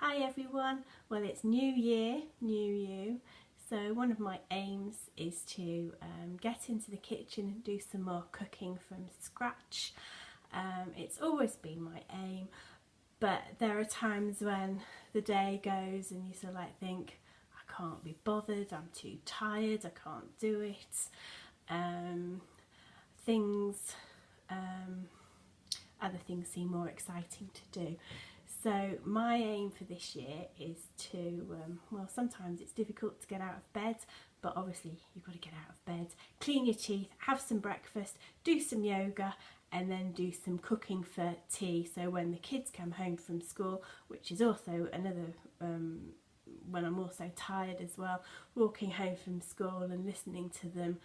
Hi everyone, well it's new year, new you, so one of my aims is to get into the kitchen and do some more cooking from scratch. It's always been my aim, but there are times when the day goes and you sort of like think, I can't be bothered, I'm too tired, I can't do it. Other things seem more exciting to do. So my aim for this year is to, well, sometimes it's difficult to get out of bed, but obviously you've got to get out of bed, clean your teeth, have some breakfast, do some yoga, and then do some cooking for tea. So when the kids come home from school, which is also another, when I'm also tired as well, walking home from school and listening to them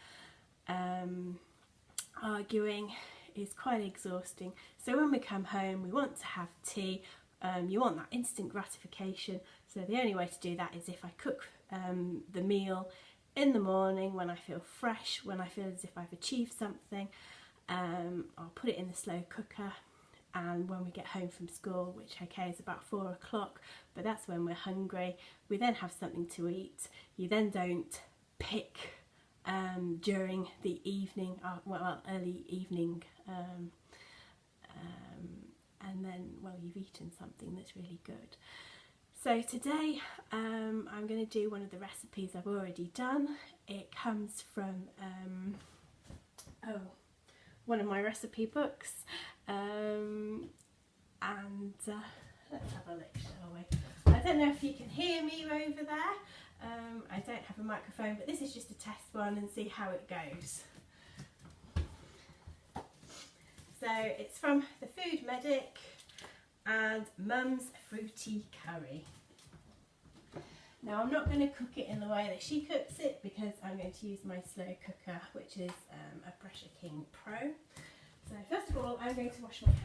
arguing is quite exhausting. So when we come home, we want to have tea. You want that instant gratification, so the only way to do that is if I cook the meal in the morning when I feel fresh, when I feel as if I've achieved something. I'll put it in the slow cooker, and when we get home from school, which okay is about 4 o'clock, but that's when we're hungry, we then have something to eat. You then don't pick during the evening, well, early evening, and then, well, you've eaten something that's really good. So today I'm going to do one of the recipes I've already done. It comes from one of my recipe books, and let's have a look, shall we? I don't know if you can hear me over there. I don't have a microphone, but this is just a test one and see how it goes. So it's from the Food Medic and Mum's Fruity Curry. Now I'm not going to cook it in the way that she cooks it because I'm going to use my slow cooker, which is a Pressure King Pro. So first of all, I'm going to wash my hands.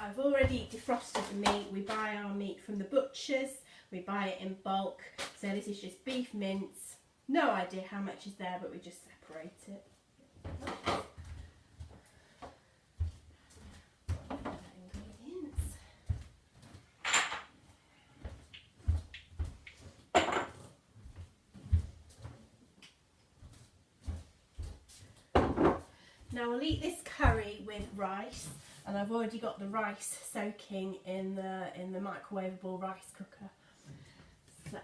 I've already defrosted the meat. We buy our meat from the butchers, we buy it in bulk, so this is just beef mince. No idea how much is there, but we just separate it. Ingredients. Now I'll eat this curry with rice, and I've already got the rice soaking in the microwavable rice cooker. So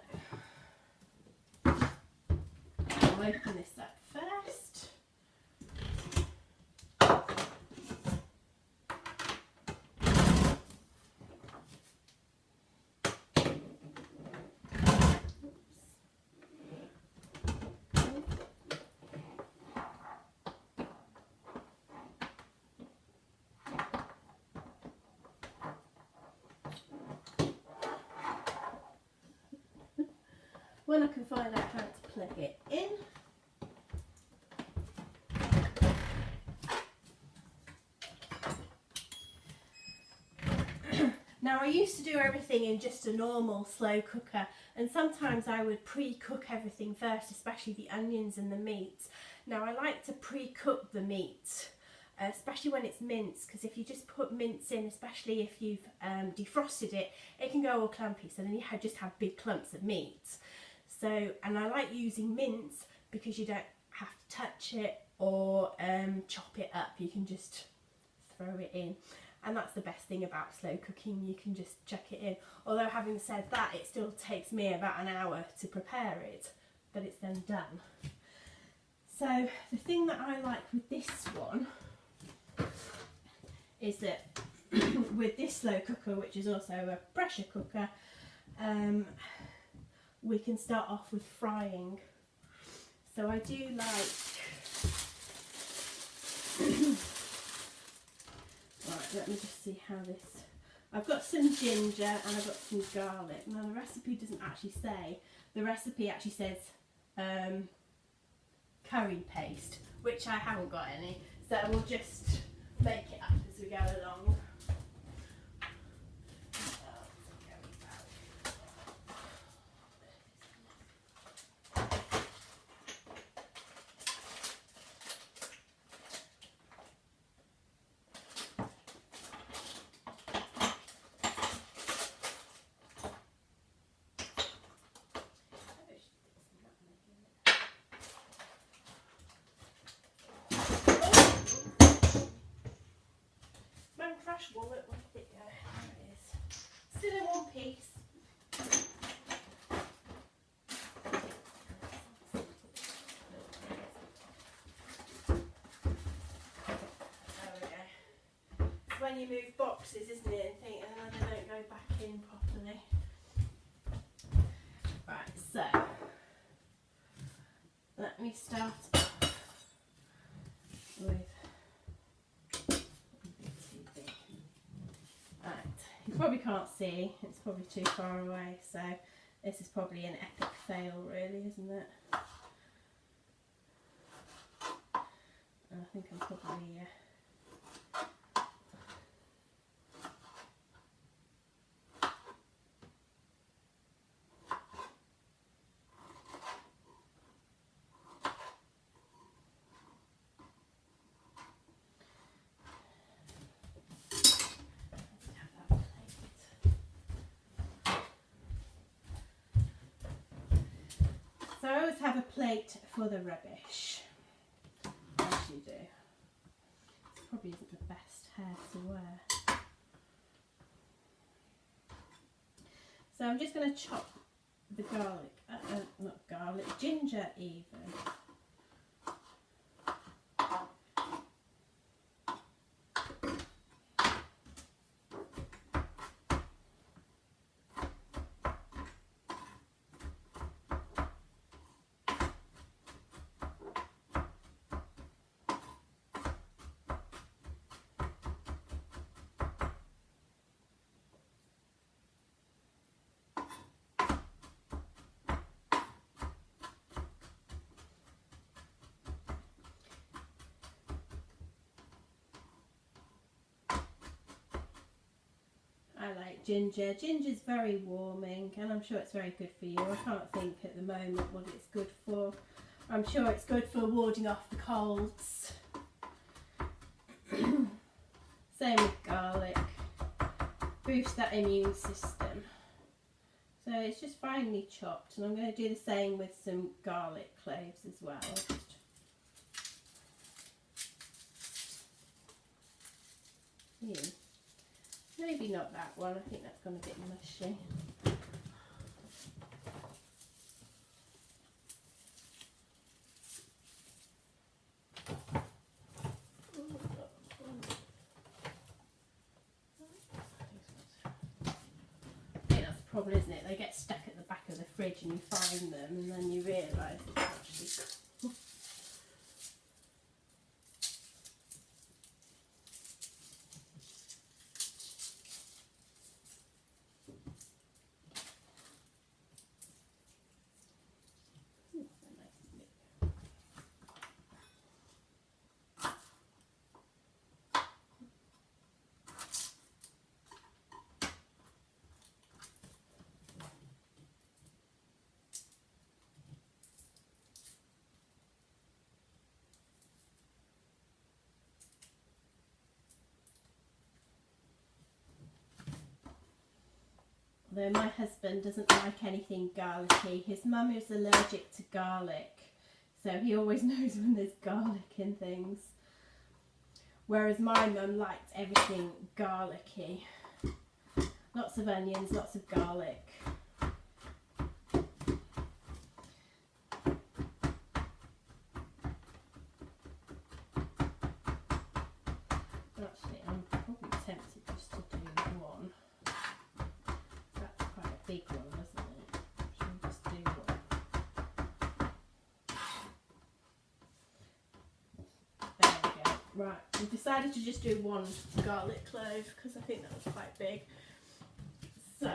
I'll open this up first. When I can find out how to plug it in. Now I used to do everything in just a normal slow cooker, and sometimes I would pre-cook everything first, especially the onions and the meat. Now I like to pre-cook the meat, especially when it's mince, because if you just put mince in, especially if you've defrosted it, it can go all clumpy, so then you just have big clumps of meat. So, and I like using mince because you don't have to touch it or chop it up. You can just throw it in, and that's the best thing about slow cooking. You can just chuck it in. Although having said that, it still takes me about an hour to prepare it, but it's then done. So the thing that I like with this one is that with this slow cooker, which is also a pressure cooker, we can start off with frying. So I do like right, let me just see how this, I've got some ginger and I've got some garlic. Now the recipe doesn't actually say, the recipe actually says curry paste, which I haven't got any, so we'll just make it up as we go along. Trash wallet, where did it go? There it is. Still in one piece. There we go. It's when you move boxes, isn't it, and think, oh, they don't go back in properly. Right, so let me start off with. You probably can't see, it's probably too far away, so this is probably an epic fail really, isn't it? I think I'm probably So I always have a plate for the rubbish, as you do. This probably isn't the best hair to wear. So I'm just going to chop the garlic, not garlic, ginger even. I like ginger. Ginger's very warming and I'm sure it's very good for you. I can't think at the moment what it's good for. I'm sure it's good for warding off the colds. Same with garlic. Boost that immune system. So it's just finely chopped, and I'm going to do the same with some garlic cloves as well. Maybe not that one, I think that's gone a bit mushy. I think that's the problem, isn't it? They get stuck at the back of the fridge and you find them and then you realise it's actually cool. Although my husband doesn't like anything garlicky. His mum is allergic to garlic, so he always knows when there's garlic in things. Whereas my mum liked everything garlicky. Lots of onions, lots of garlic. Actually, I'm probably tempted just to do one. Big one, isn't it? Should we just do one? There we go. Right, we've decided to just do one garlic clove because I think that was quite big. So,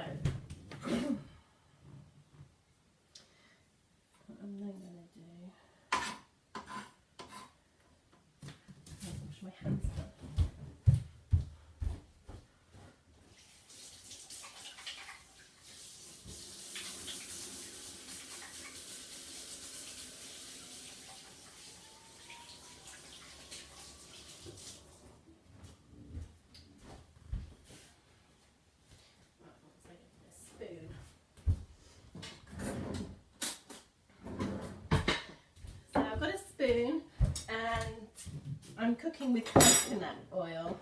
I'm then going to spoon and I'm cooking with coconut oil,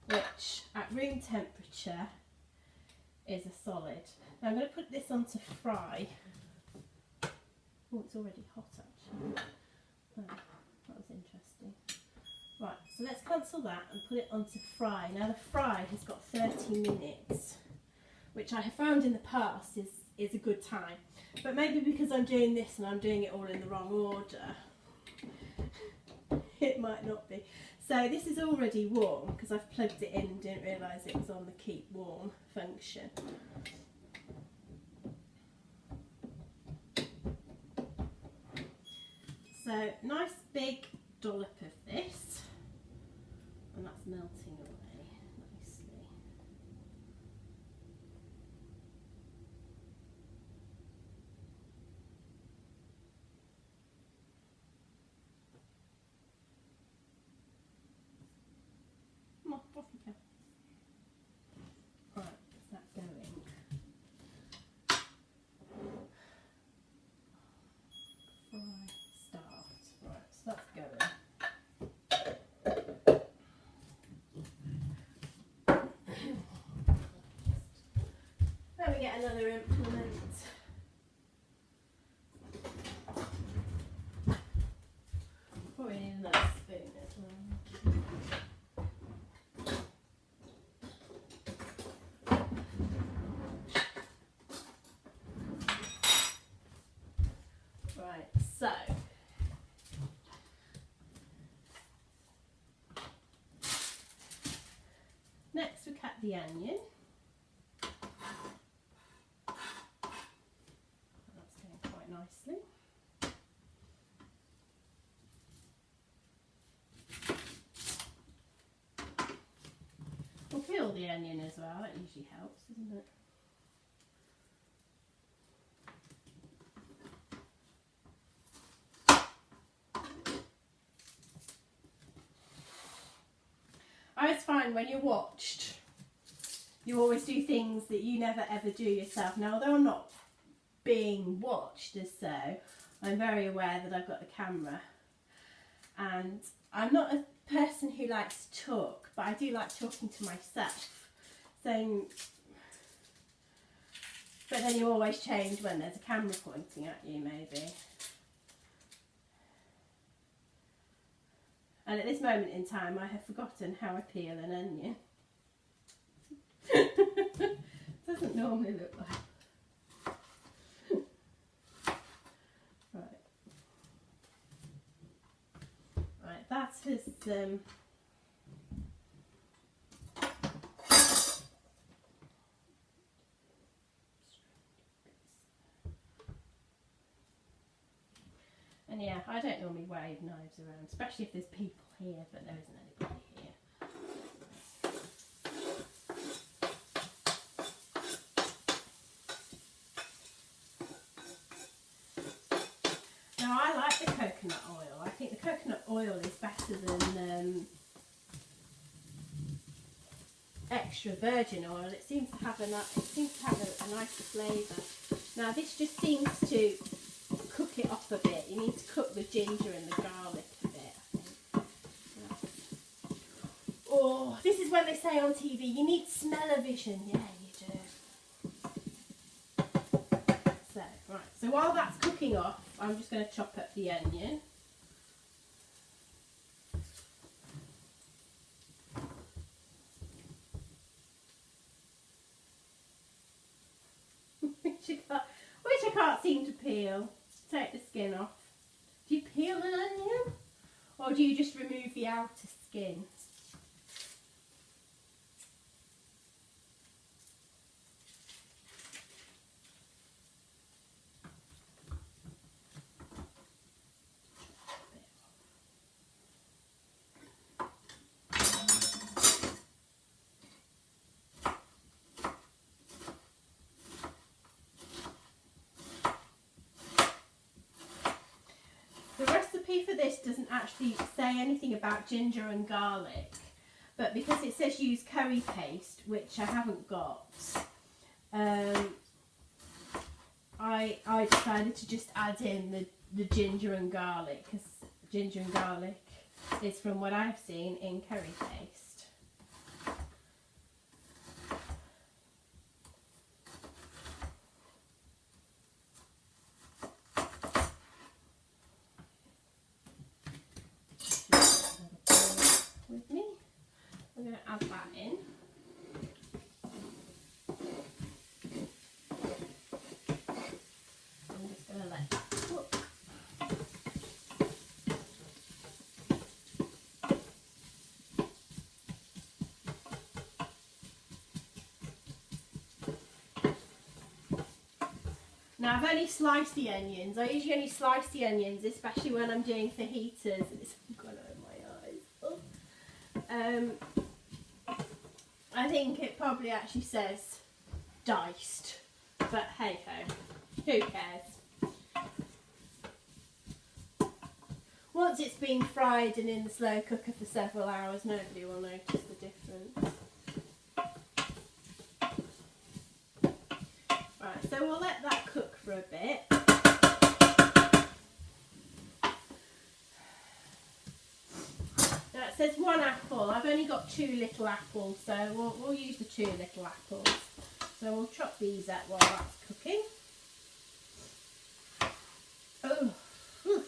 which at room temperature is a solid. Now I'm going to put this on to fry. Oh, it's already hot actually. Oh, that was interesting. Right, so let's cancel that and put it on to fry. Now the fry has got 30 minutes, which I have found in the past is a good time. But maybe because I'm doing this and I'm doing it all in the wrong order, it might not be. So this is already warm because I've plugged it in and didn't realise it was on the keep warm function. So nice big dollop of this, and that's melting away nicely. Come on, off you go. Right, is that going? Fry, start. Right, so that's going. Then we get another implement. Probably need another spoon as well. Right, so next we cut the onion. That's going quite nicely. We'll peel the onion as well, that usually helps, doesn't it? I always find when you're watched, you always do things that you never ever do yourself. Now, although I'm not being watched as so, I'm very aware that I've got the camera. And I'm not a person who likes to talk, but I do like talking to myself. So, but then you always change when there's a camera pointing at you, maybe. And at this moment in time, I have forgotten how I peel an onion. Doesn't normally look like. Right. Right, that is and yeah, I don't normally wave knives around, especially if there's people here, but there isn't anybody here. Now I like the coconut oil. I think the coconut oil is better than extra virgin oil. It seems to have a nicer flavour. Now this just seems to cook it off a bit. You need to cook the ginger and the garlic a bit, I think. Oh, this is when they say on TV, you need smell-o-vision. Yeah, you do. So, right. So while that's cooking off, I'm just going to chop up the onion. which I can't seem to peel. Take the skin off. Do you peel an onion? Or do you just remove the outer skin? The recipe for this doesn't actually say anything about ginger and garlic, but because it says use curry paste, which I haven't got, I decided to just add in the ginger and garlic ginger and garlic is from what I've seen in Curry Taste. With me, I'm going to add that in. I'm just going to let that cook. Now I've only sliced the onions. I usually only slice the onions, especially when I'm doing fajitas. It's gone over my eyes. Oh. I think it probably actually says diced, but hey ho, who cares? Once it's been fried and in the slow cooker for several hours, nobody will notice the difference. Right, so we'll let that cook for a bit. Now it says 1 apple. I've only got 2 little apples, so we'll use the 2 little apples. So we'll chop these up while that's cooking. Oh, whew.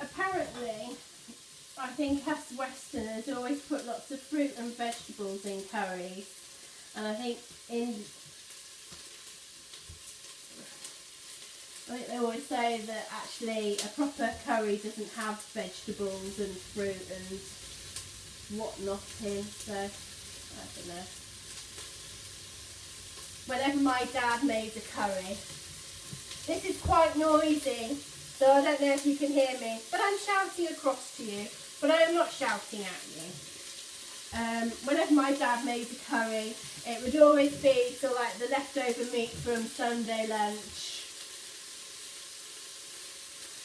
Apparently, I think us Westerners always put lots of fruit and vegetables in curries, and I think they always say that actually a proper curry doesn't have vegetables and fruit and whatnot in, so I don't know. Whenever my dad made a curry, this is quite noisy, so I don't know if you can hear me, but I'm shouting across to you, but I am not shouting at you. Whenever my dad made a curry, it would always be so like the leftover meat from Sunday lunch.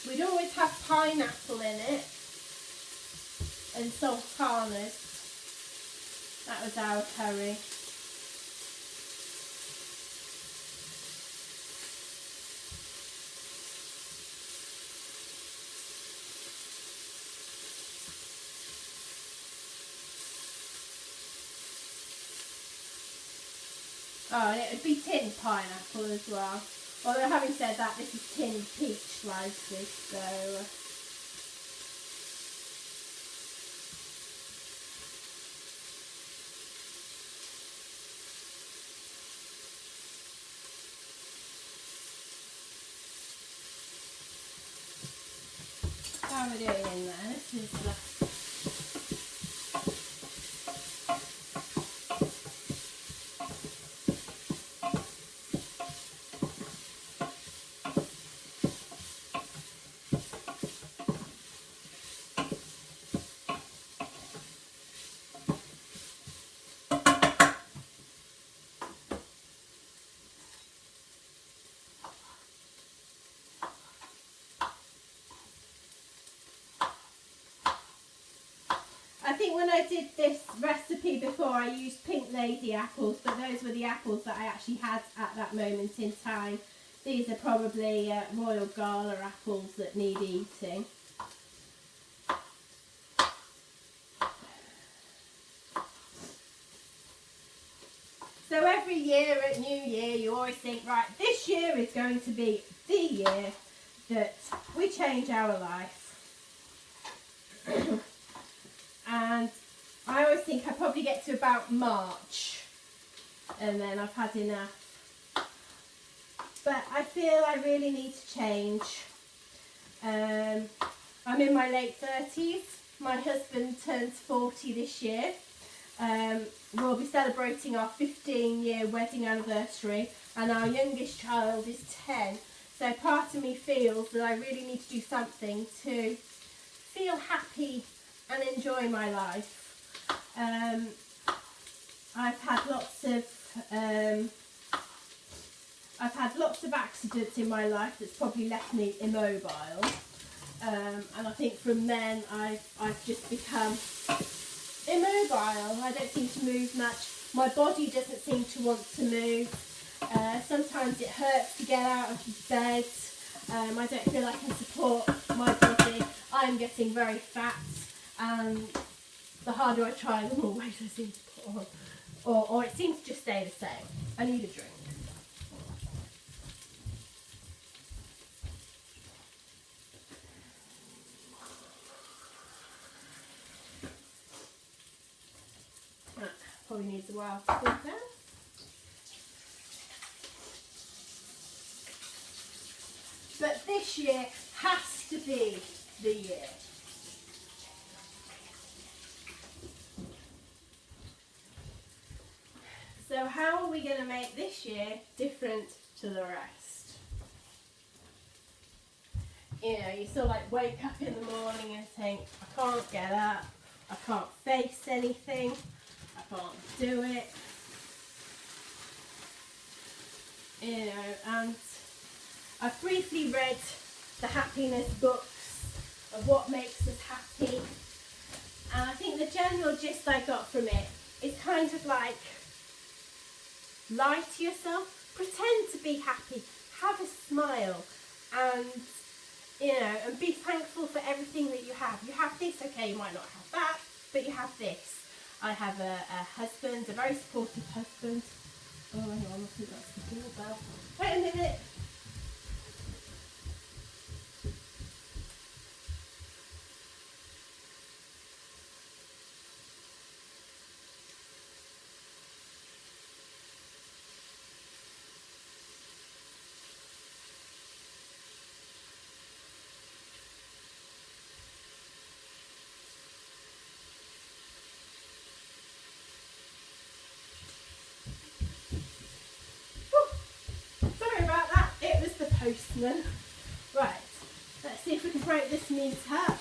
We'd always have pineapple in it and sultanas. That was our curry. Oh, and it would be tinned pineapple as well. Although having said that, this is tinned peach slices, so... How are we doing in there? This is the... I think when I did this recipe before, I used Pink Lady apples, but those were the apples that I actually had at that moment in time. These are probably Royal Gala apples that need eating. So every year at New Year, you always think, right, this year is going to be the year that we change our life. And I always think I probably get to about March and then I've had enough. But I feel I really need to change. I'm in my late 30s. My husband turns 40 this year. we'll be celebrating our 15-year wedding anniversary, and our youngest child is 10. So part of me feels that I really need to do something to feel happy and enjoy my life. I've had lots of accidents in my life that's probably left me immobile, and I think from then I've just become immobile. I don't seem to move much. My body doesn't seem to want to move. Sometimes it hurts to get out of bed. I don't feel I can support my body. I'm getting very fat, and the harder I try, the more weight I seem to put on. Or it seems to just stay the same. I need a drink. Probably needs a while to cool down. But this year has to be the year. So how are we going to make this year different to the rest? You know, you sort of like wake up in the morning and think, I can't get up, I can't face anything, I can't do it. You know, and I've briefly read the happiness books of what makes us happy, and I think the general gist I got from it is kind of like, lie to yourself, pretend to be happy, have a smile, and you know, and be thankful for everything that you have. You have this, okay, you might not have that, but you have this. I have a husband, a very supportive husband. Oh, hang on, I think that's the doorbell. Wait a minute. Postman. Right, let's see if we can break this meat up.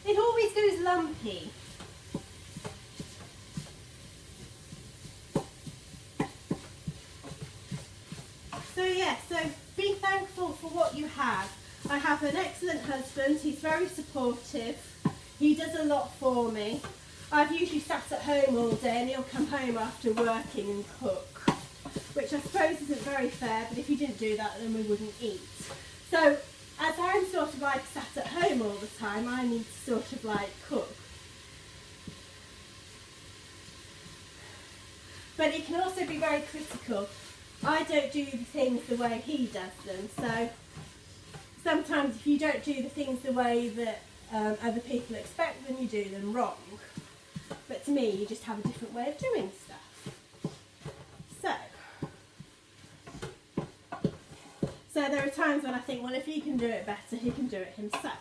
It always goes lumpy. So yeah, so be thankful for what you have. I have an excellent husband, he's very supportive, he does a lot for me. I've usually sat at home all day and he'll come home after working and cook, which I suppose isn't very fair, but if you didn't do that then we wouldn't eat. So as I'm sort of like sat at home all the time, I need to sort of like cook. But it can also be very critical. I don't do the things the way he does them, so sometimes if you don't do the things the way that other people expect, then you do them wrong. But to me, you just have a different way of doing stuff. So there are times when I think, well, if he can do it better, he can do it himself.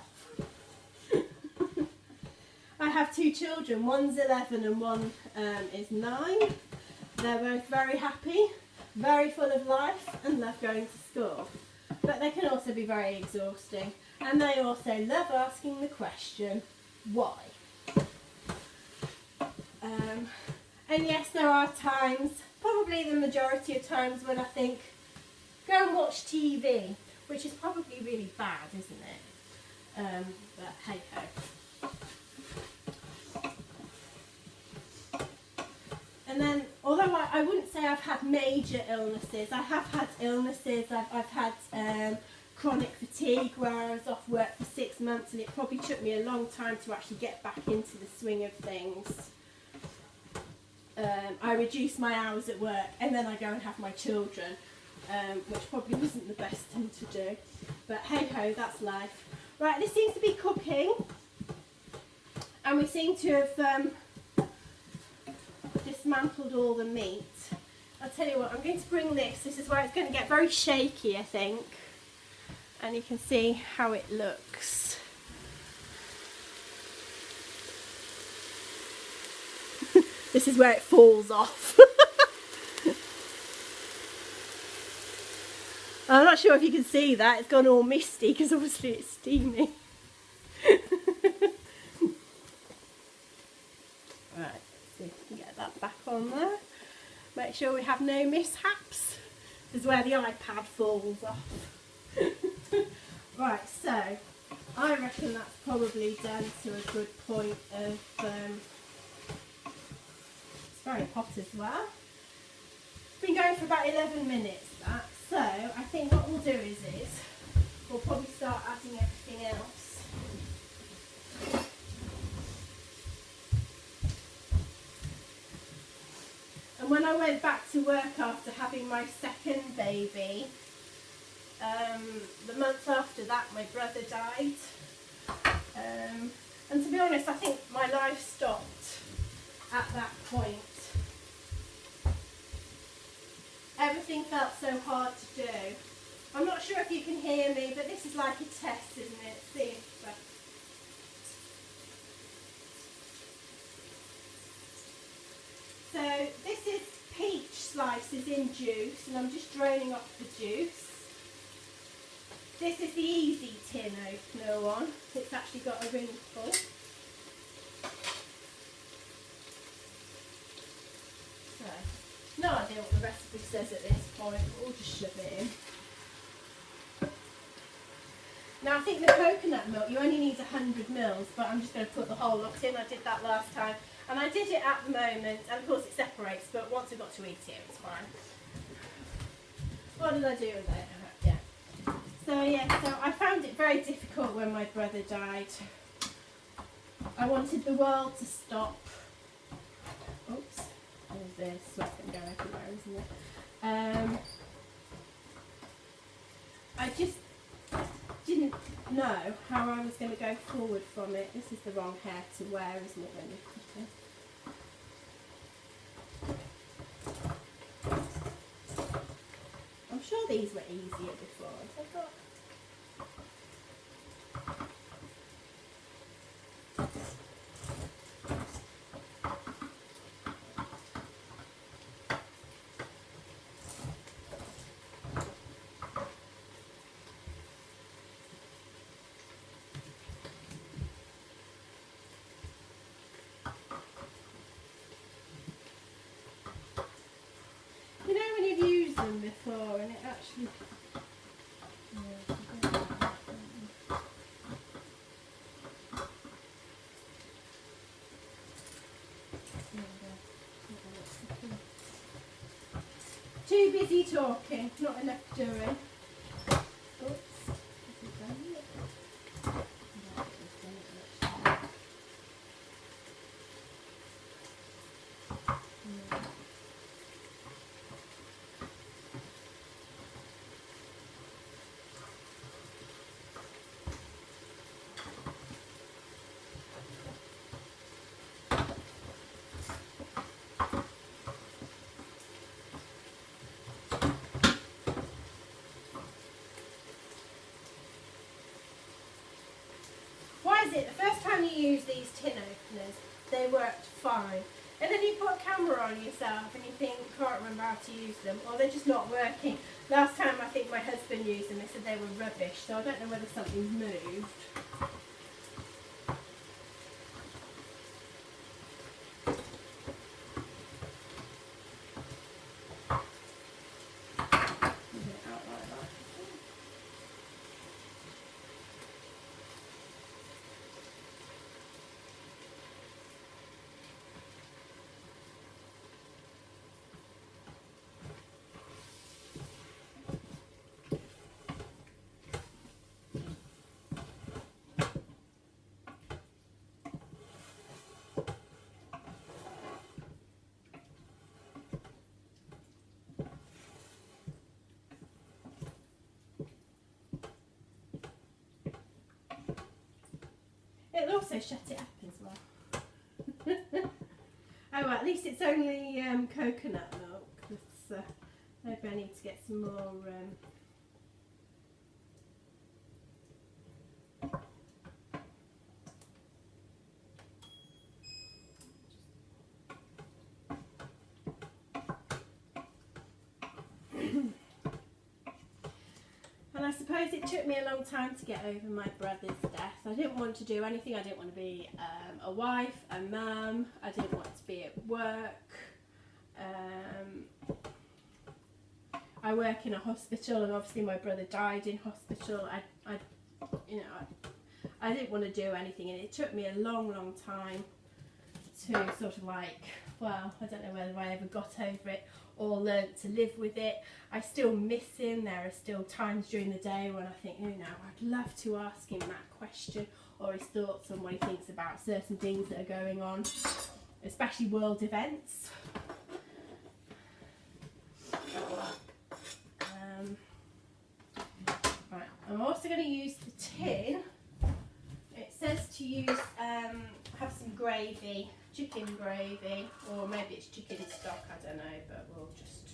I have two children, one's 11 and one is 9. They're both very happy, very full of life and love going to school. But they can also be very exhausting, and they also love asking the question, why? And yes, there are times, probably the majority of times, when I think, go and watch TV, which is probably really bad, isn't it? But hey ho. And then, although I wouldn't say I've had major illnesses, I have had illnesses. I've had chronic fatigue where I was off work for 6 months, and it probably took me a long time to actually get back into the swing of things. I reduce my hours at work and then I go and have my children, which probably wasn't the best thing to do, but hey ho, that's life. Right, this seems to be cooking, and we seem to have dismantled all the meat. I'll tell you what, I'm going to bring this is where it's going to get very shaky, I think. and you can see how it looks. This is where it falls off. I'm not sure if you can see that, it's gone all misty because obviously it's steaming. Right, see if we can get that back on there. Make sure we have no mishaps. This is where the iPad falls off. Right, so I reckon that's probably done to a good point of, it's very hot as well. It's been going for about 11 minutes that, so I think what we'll do is we'll probably start adding everything else. And when I went back to work after having my second baby, the month after that my brother died, and to be honest I think my life stopped at that point. Everything felt so hard to do. I'm not sure if you can hear me, but this is like a test, isn't it? See if, so this is peach slices in juice, and I'm just draining off the juice. This is the easy tin opener one. It's actually got a wrinkle. So, no idea what the recipe says at this point, but we'll just shove it in. Now I think the coconut milk, you only need 100 mils, but I'm just going to put the whole lot in. I did that last time, and I did it at the moment, and of course it separates, but once we've got to eat it, it's fine. What did I do with it? Yeah. So yeah, so I found it very difficult when my brother died. I wanted the world to stop. Oops, there's sweat and go everywhere, isn't it? I just didn't know how I was going to go forward from it. This is the wrong hair to wear, isn't it, when you're cutting? I'm sure these were easier before. I thought. You know when you've used them before and it actually... Too busy talking, not enough doing. Oops. Why is it the first time you use these tin openers, they worked fine, and then you put a camera on yourself and you think, can't remember how to use them, or they're just not working. Last time I think my husband used them, they said they were rubbish, so I don't know whether something's moved. It'll also shut it up as well. Oh well, at least it's only coconut milk. Maybe I need to get some more I suppose it took me a long time to get over my brother's death. I didn't want to do anything. I didn't want to be a wife, a mum. I didn't want to be at work. I work in a hospital, and obviously my brother died in hospital. I didn't want to do anything, and it took me a long time to sort of like, well, I don't know whether I ever got over it or learnt to live with it. I still miss him. There are still times during the day when I think, I'd love to ask him that question, or his thoughts on what he thinks about certain things that are going on, especially world events. Right, I'm also going to use the tin. It says to use, have some gravy, chicken gravy, or maybe it's chicken stock, I don't know, but we'll just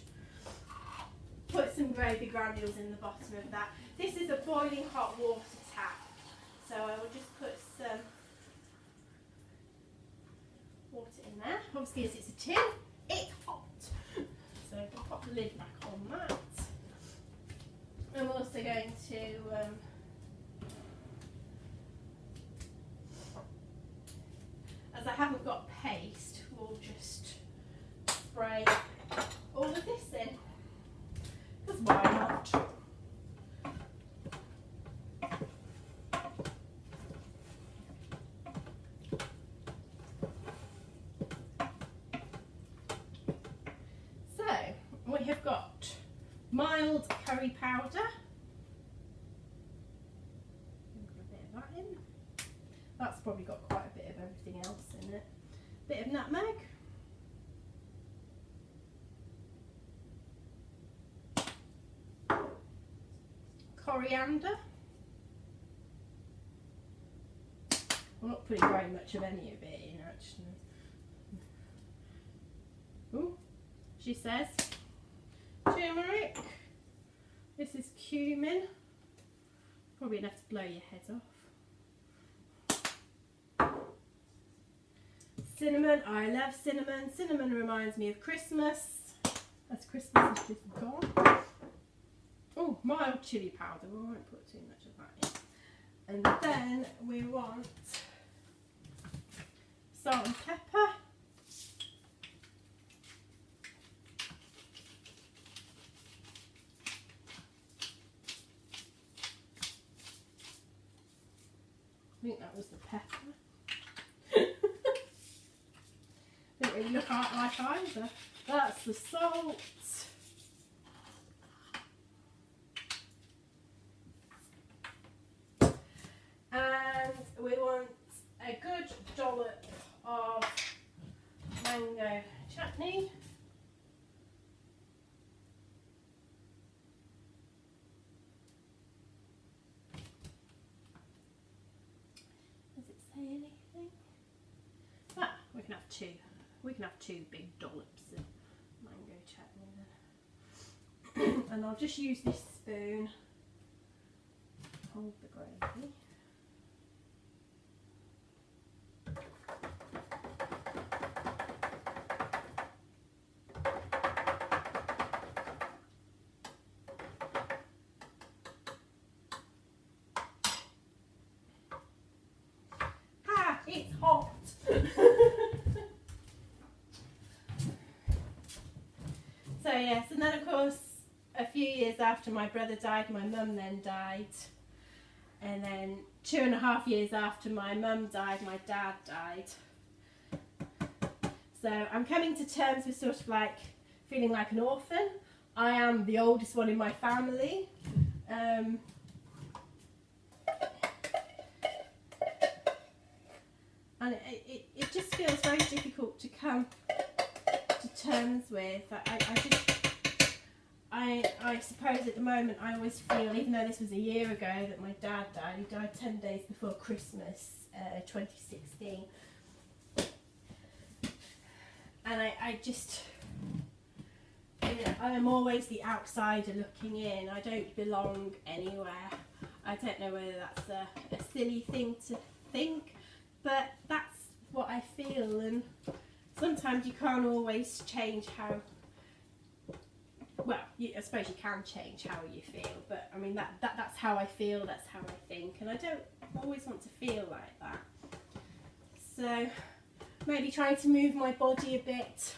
put some gravy granules in the bottom of that. This is a boiling hot water tap, so I will just put some water in there. Obviously, as it's a tin, it's hot, so I'll pop the lid back on that. I'm also going to as I haven't got paste, we'll just spray all of this in, because why not? So, we have got mild curry powder. That's probably got quite a bit of everything else in it. Bit of nutmeg. Coriander. I'm not putting very much of any of it in actually. Ooh, she says turmeric. This is cumin. Probably enough to blow your head off. Cinnamon, I love cinnamon. Cinnamon reminds me of Christmas. As Christmas is just gone. Oh, mild chilli powder. We won't put too much of that in. And then we want salt and pepper. I think that was the pepper. Didn't really look like either. That's the salt. And we want a good dollop of mango chutney. Does it say anything? Ah, we can have two. We can have 2 big dollops of mango chutney then. And I'll just use this spoon to hold the gravy. Ah, it's hot! So yes, and then of course a few years after my brother died, my mum then died, and then 2.5 years after my mum died, my dad died. So I'm coming to terms with sort of like feeling like an orphan. I am the oldest one in my family. And it just feels very difficult to come to terms with. I suppose at the moment I always feel, even though this was a year ago that my dad died, he died 10 days before Christmas 2016, and I just, I am always the outsider looking in. I don't belong anywhere. I don't know whether that's a silly thing to think, but that's what I feel, and sometimes you can't always change how, well, I suppose you can change how you feel, but I mean that's how I feel, that's how I think, and I don't always want to feel like that. So maybe trying to move my body a bit.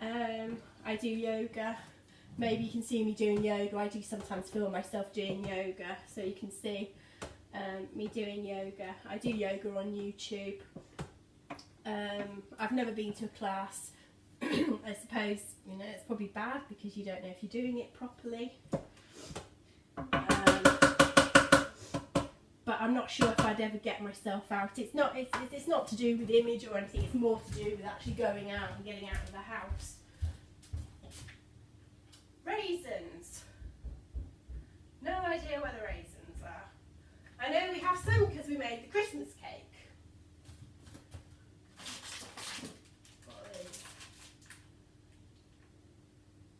I do yoga. Maybe you can see me doing yoga. I do sometimes film myself doing yoga, so you can see me doing yoga. I do yoga on YouTube. I've never been to a class. I suppose, you know, it's probably bad because you don't know if you're doing it properly. But I'm not sure if I'd ever get myself out. It's not to do with image or anything. It's more to do with actually going out and getting out of the house. Raisins. No idea where the raisins are. I know we have some because we made the Christmas cake.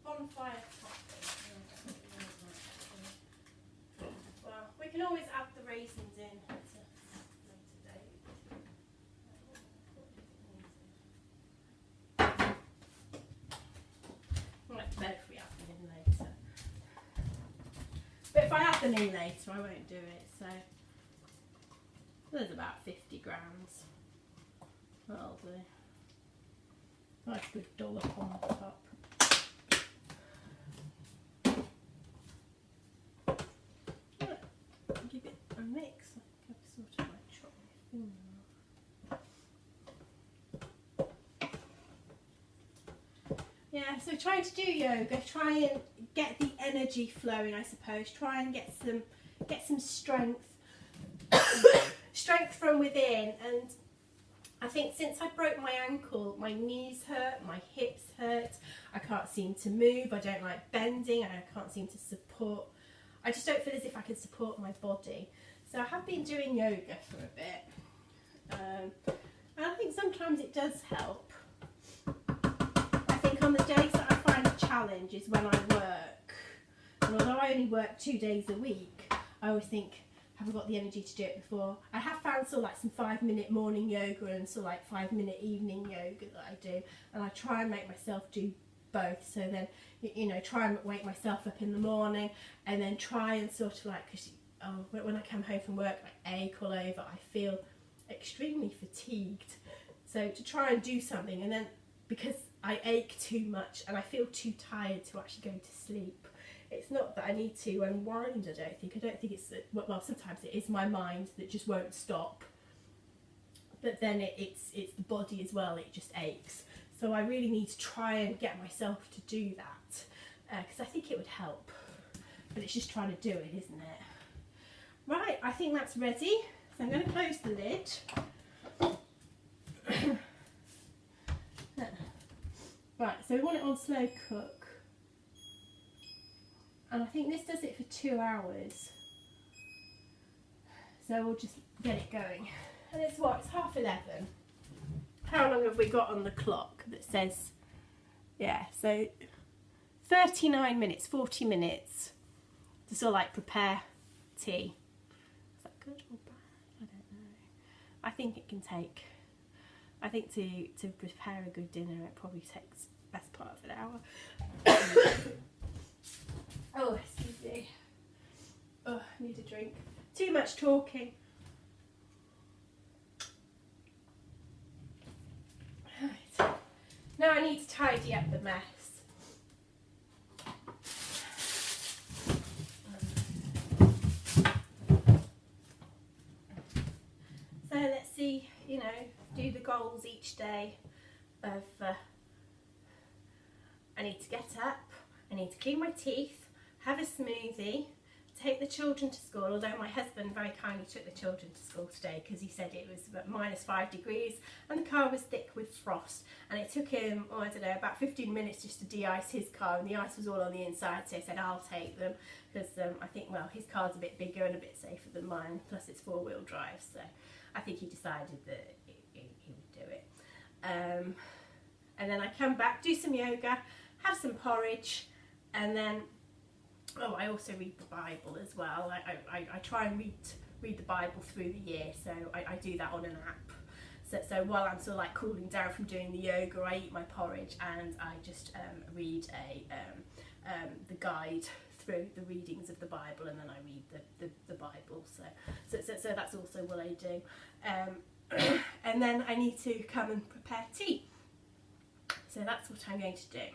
Bonfire topping. Well, we can always add the raisins in at a later date. Well, it's better if we add them in later. But if I add them in later, I won't do it. So there's about 50 grams. That'll do. Nice good dollop on the top. Give it a mix. I think I've sort of like chopped my finger. Yeah, so trying to do yoga, try and get the energy flowing, I suppose. Try and get some strength, strength from within. And I think since I broke my ankle, my knees hurt, my hips hurt. I can't seem to move. I don't like bending. I can't seem to support. I just don't feel as if I can support my body. So I have been doing yoga for a bit. And I think sometimes it does help. I think on the days that I find a challenge is when I work. And although I only work 2 days a week, I always think, have I got the energy to do it before? I have found sort of like some 5-minute morning yoga and sort of like 5-minute evening yoga that I do. And I try and make myself do both, so then, you know, try and wake myself up in the morning and then try and sort of like, because when I come home from work I ache all over, I feel extremely fatigued, so to try and do something, and then because I ache too much and I feel too tired to actually go to sleep, it's not that I need to unwind, I don't think it's, well sometimes it is my mind that just won't stop, but then it's the body as well, it just aches. So I really need to try and get myself to do that, because I think it would help. But it's just trying to do it, isn't it? Right, I think that's ready. So I'm going to close the lid. Right, so we want it on slow cook. And I think this does it for 2 hours. So we'll just get it going. And it's what? It's 11:30. How long have we got on the clock that says, yeah, so 39 minutes, 40 minutes to sort of like prepare tea. Is that good or bad? I don't know. I think it can take, I think to prepare a good dinner it probably takes the best part of an hour. Oh, excuse me. Oh, I need a drink. Too much talking. Right. Now I need to tidy up the mess. So let's see, you know, do the goals each day of I need to get up, I need to clean my teeth, have a smoothie, take the children to school, although my husband very kindly took the children to school today because he said it was about -5 degrees and the car was thick with frost, and it took him, oh, I don't know, about 15 minutes just to de-ice his car, and the ice was all on the inside, so he said I'll take them because I think, well, his car's a bit bigger and a bit safer than mine, plus it's 4-wheel drive, so I think he decided that he would do it. And then I come back, do some yoga, have some porridge, and then oh, I also read the Bible as well. I try and read the Bible through the year, so I do that on an app. So while I'm sort of like cooling down from doing the yoga, I eat my porridge and I just read the guide through the readings of the Bible, and then I read the Bible. So that's also what I do. And then I need to come and prepare tea. So that's what I'm going to do.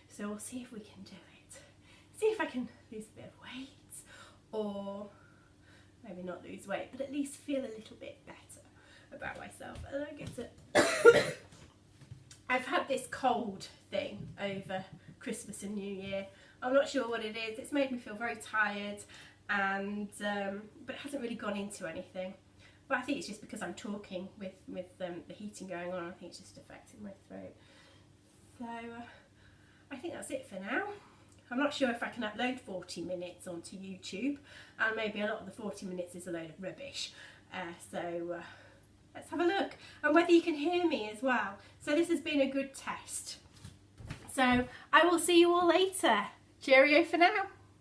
So we'll see if we can do it. See if I can lose a bit of weight, or maybe not lose weight, but at least feel a little bit better about myself. And I get to I've had this cold thing over Christmas and New Year. I'm not sure what it is. It's made me feel very tired, and but it hasn't really gone into anything. But I think it's just because I'm talking with the heating going on. I think it's just affecting my throat. So I think that's it for now. I'm not sure if I can upload 40 minutes onto YouTube, and maybe a lot of the 40 minutes is a load of rubbish. Let's have a look, and whether you can hear me as well. So this has been a good test. So I will see you all later. Cheerio for now.